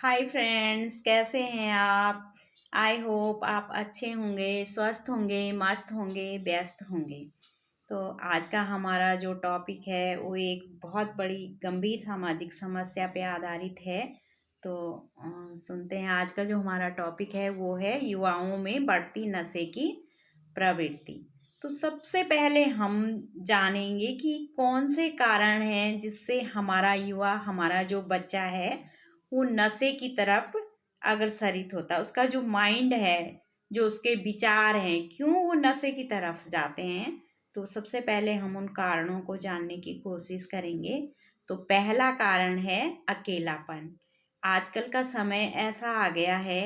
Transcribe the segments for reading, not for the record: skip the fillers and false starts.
Hi friends, कैसे हैं आप। आई होप आप अच्छे होंगे, स्वस्थ होंगे, मस्त होंगे, व्यस्त होंगे। तो आज का हमारा जो टॉपिक है वो एक बहुत बड़ी गंभीर सामाजिक समस्या पे आधारित है। तो सुनते हैं। आज का जो हमारा टॉपिक है वो है युवाओं में बढ़ती नशे की प्रवृत्ति। तो सबसे पहले हम जानेंगे कि कौन से कारण हैं जिससे हमारा युवा, हमारा जो बच्चा है वो नशे की तरफ अग्रसरित होता है। उसका जो माइंड है, जो उसके विचार हैं, क्यों वो नशे की तरफ जाते हैं। तो सबसे पहले हम उन कारणों को जानने की कोशिश करेंगे। तो पहला कारण है अकेलापन। आजकल का समय ऐसा आ गया है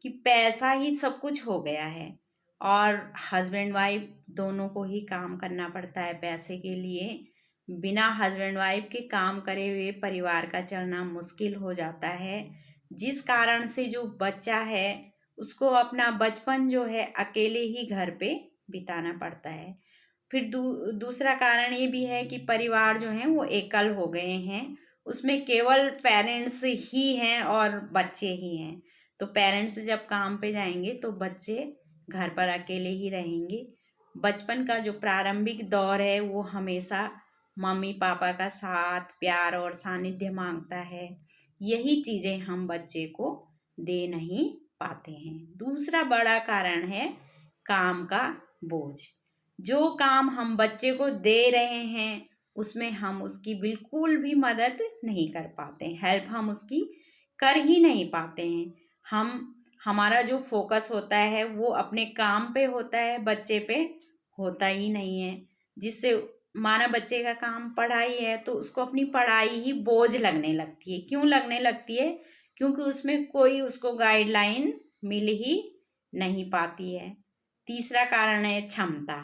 कि पैसा ही सब कुछ हो गया है और हस्बैंड वाइफ दोनों को ही काम करना पड़ता है पैसे के लिए। बिना हस्बैंड वाइफ के काम करे हुए परिवार का चलना मुश्किल हो जाता है, जिस कारण से जो बच्चा है उसको अपना बचपन जो है अकेले ही घर पे बिताना पड़ता है। फिर दूसरा कारण ये भी है कि परिवार जो हैं वो एकल हो गए हैं, उसमें केवल पेरेंट्स ही हैं और बच्चे ही हैं। तो पेरेंट्स जब काम पे जाएंगे तो बच्चे घर पर अकेले ही रहेंगे। बचपन का जो प्रारंभिक दौर है वो हमेशा मम्मी पापा का साथ, प्यार और सानिध्य मांगता है। यही चीज़ें हम बच्चे को दे नहीं पाते हैं। दूसरा बड़ा कारण है काम का बोझ। जो काम हम बच्चे को दे रहे हैं उसमें हम उसकी बिल्कुल भी मदद नहीं कर पाते, हेल्प हम उसकी कर ही नहीं पाते हैं। हमारा जो फोकस होता है वो अपने काम पे होता है, बच्चे पे होता ही नहीं है। जिससे माना बच्चे का काम पढ़ाई है तो उसको अपनी पढ़ाई ही बोझ लगने लगती है। क्यों लगने लगती है? क्योंकि उसमें कोई उसको गाइडलाइन मिल ही नहीं पाती है। तीसरा कारण है क्षमता।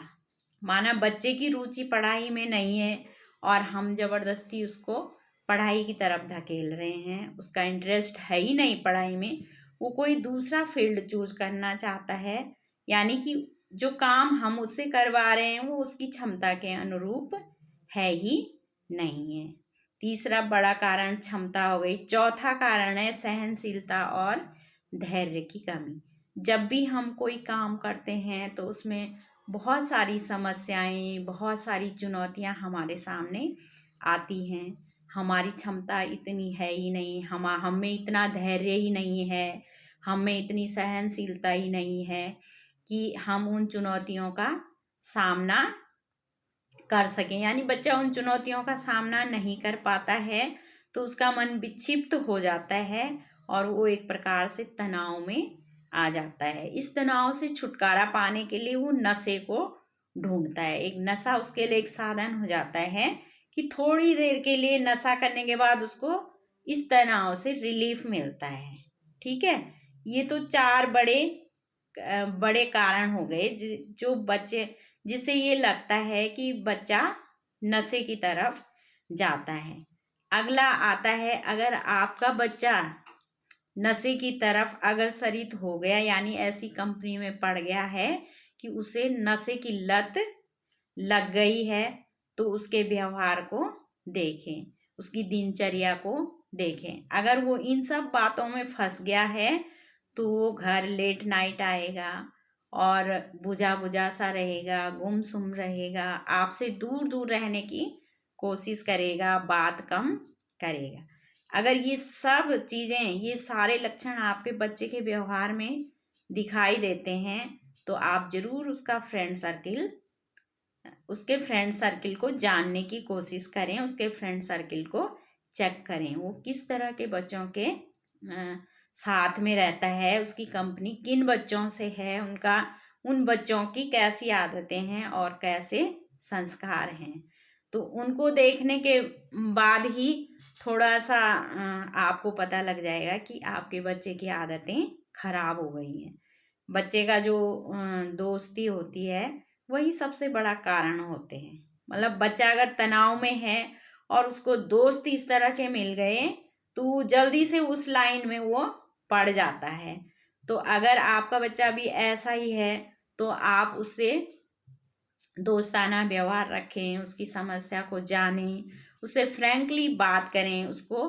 माना बच्चे की रुचि पढ़ाई में नहीं है और हम ज़बरदस्ती उसको पढ़ाई की तरफ धकेल रहे हैं, उसका इंटरेस्ट है ही नहीं पढ़ाई में, वो कोई दूसरा फील्ड चूज करना चाहता है। यानी कि जो काम हम उससे करवा रहे हैं वो उसकी क्षमता के अनुरूप है ही नहीं है। तीसरा बड़ा कारण क्षमता हो गई। चौथा कारण है सहनशीलता और धैर्य की कमी। जब भी हम कोई काम करते हैं तो उसमें बहुत सारी समस्याएं, बहुत सारी चुनौतियां हमारे सामने आती हैं। हमारी क्षमता इतनी है ही नहीं, हम में इतना धैर्य ही नहीं है, हम में इतनी सहनशीलता ही नहीं है कि हम उन चुनौतियों का सामना कर सकें। यानी बच्चा उन चुनौतियों का सामना नहीं कर पाता है तो उसका मन विक्षिप्त हो जाता है और वो एक प्रकार से तनाव में आ जाता है। इस तनाव से छुटकारा पाने के लिए वो नशे को ढूंढता है। एक नशा उसके लिए एक साधन हो जाता है कि थोड़ी देर के लिए नशा करने के बाद उसको इस तनाव से रिलीफ मिलता है। ठीक है। ये तो चार बड़े बड़े कारण हो गए जो बच्चे, जिससे ये लगता है कि बच्चा नशे की तरफ जाता है। अगला आता है, अगर आपका बच्चा नशे की तरफ अग्रसरित हो गया, यानी ऐसी कंपनी में पड़ गया है कि उसे नशे की लत लग गई है, तो उसके व्यवहार को देखें, उसकी दिनचर्या को देखें। अगर वो इन सब बातों में फंस गया है तो वो घर लेट नाइट आएगा और बुझा बुझा सा रहेगा, गुमसुम रहेगा, आपसे दूर दूर रहने की कोशिश करेगा, बात कम करेगा। अगर ये सब चीज़ें, ये सारे लक्षण आपके बच्चे के व्यवहार में दिखाई देते हैं तो आप ज़रूर उसके फ्रेंड सर्किल को जानने की कोशिश करें, उसके फ्रेंड सर्किल को चेक करें, वो किस तरह के बच्चों के साथ में रहता है, उसकी कंपनी किन बच्चों से है, उन बच्चों की कैसी आदतें हैं और कैसे संस्कार हैं। तो उनको देखने के बाद ही थोड़ा सा आपको पता लग जाएगा कि आपके बच्चे की आदतें खराब हो गई हैं। बच्चे का जो दोस्ती होती है वही सबसे बड़ा कारण होते हैं। मतलब बच्चा अगर तनाव में है और उसको दोस्त इस तरह के मिल गए तो जल्दी से उस लाइन में वो पड़ जाता है। तो अगर आपका बच्चा भी ऐसा ही है तो आप उससे दोस्ताना व्यवहार रखें, उसकी समस्या को जानें, उससे फ्रैंकली बात करें, उसको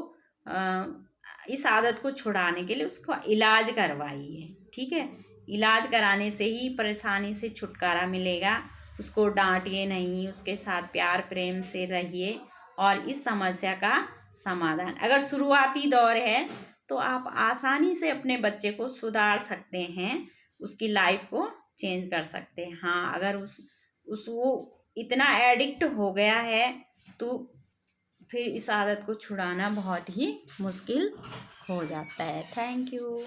इस आदत को छुड़ाने के लिए उसको इलाज करवाइए, ठीक है। इलाज कराने से ही परेशानी से छुटकारा मिलेगा। उसको डांटिए नहीं, उसके साथ प्यार प्रेम से रहिए और इस समस्या का समाधान, अगर शुरुआती दौर है तो आप आसानी से अपने बच्चे को सुधार सकते हैं, उसकी लाइफ को चेंज कर सकते हैं। हाँ, अगर उस वो इतना एडिक्ट हो गया है तो फिर इस आदत को छुड़ाना बहुत ही मुश्किल हो जाता है। Thank you.